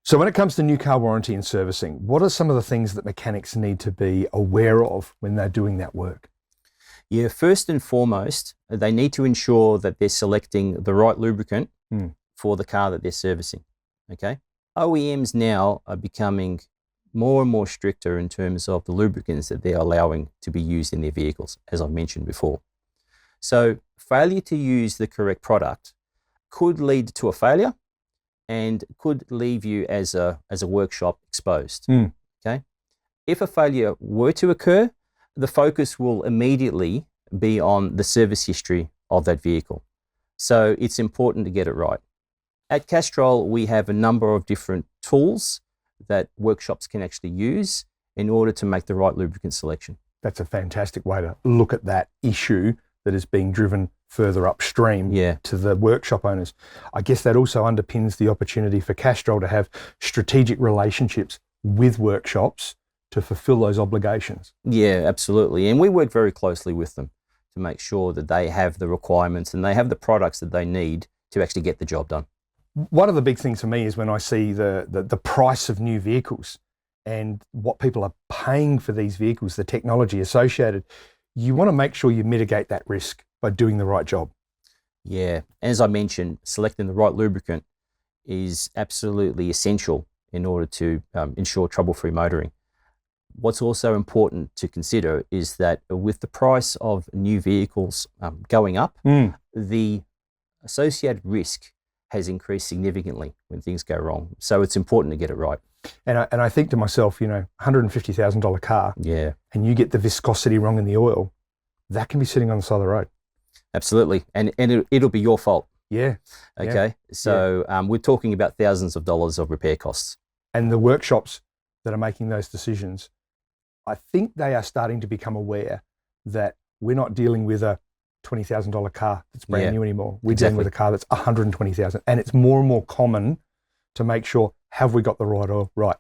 So when it comes to new car warranty and servicing, what are some of the things that mechanics need to be aware of when they're doing that work? Yeah, first and foremost, they need to ensure that they're selecting the right lubricant for the car that they're servicing. Okay. OEMs now are becoming more and more stricter in terms of the lubricants that they're allowing to be used in their vehicles, as I mentioned before. So failure to use the correct product could lead to a failure and could leave you as a workshop exposed. Okay. If a failure were to occur, the focus will immediately be on the service history of that vehicle. So it's important to get it right. At Castrol, we have a number of different tools that workshops can actually use in order to make the right lubricant selection. That's a fantastic way to look at that issue that is being driven further upstream to the workshop owners. I guess that also underpins the opportunity for Castrol to have strategic relationships with workshops to fulfill those obligations. Yeah, absolutely. And we work very closely with them to make sure that they have the requirements and they have the products that they need to actually get the job done. One of the big things for me is when I see the price of new vehicles and what people are paying for these vehicles, the technology associated. You want to make sure you mitigate that risk by doing the right job. Yeah, as I mentioned, selecting the right lubricant is absolutely essential in order to ensure trouble-free motoring. What's also important to consider is that with the price of new vehicles going up, the associated risk has increased significantly when things go wrong. So it's important to get it right. And I think to myself, $150,000 car, and you get the viscosity wrong in the oil, that can be sitting on the side of the road. Absolutely, and it'll be your fault. Yeah. Okay, so we're talking about thousands of dollars of repair costs. And the workshops that are making those decisions, I think they are starting to become aware that we're not dealing with a $20,000 car that's brand new anymore. We're dealing with a car that's $120,000, and it's more and more common to make sure, have we got the right oil? Right.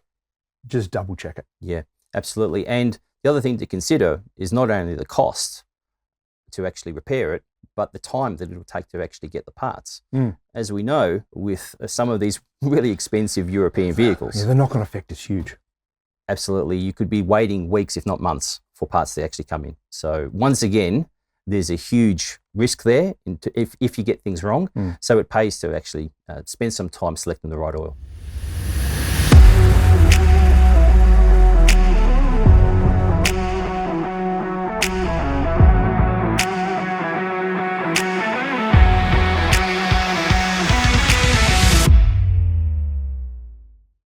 Just double check it. Yeah, absolutely. And the other thing to consider is not only the cost to actually repair it, but the time that it'll take to actually get the parts. As we know, with some of these really expensive European vehicles, the knock-on effect is huge. Absolutely. You could be waiting weeks, if not months, for parts to actually come in. So once again, there's a huge risk there if you get things wrong. So it pays to actually spend some time selecting the right oil.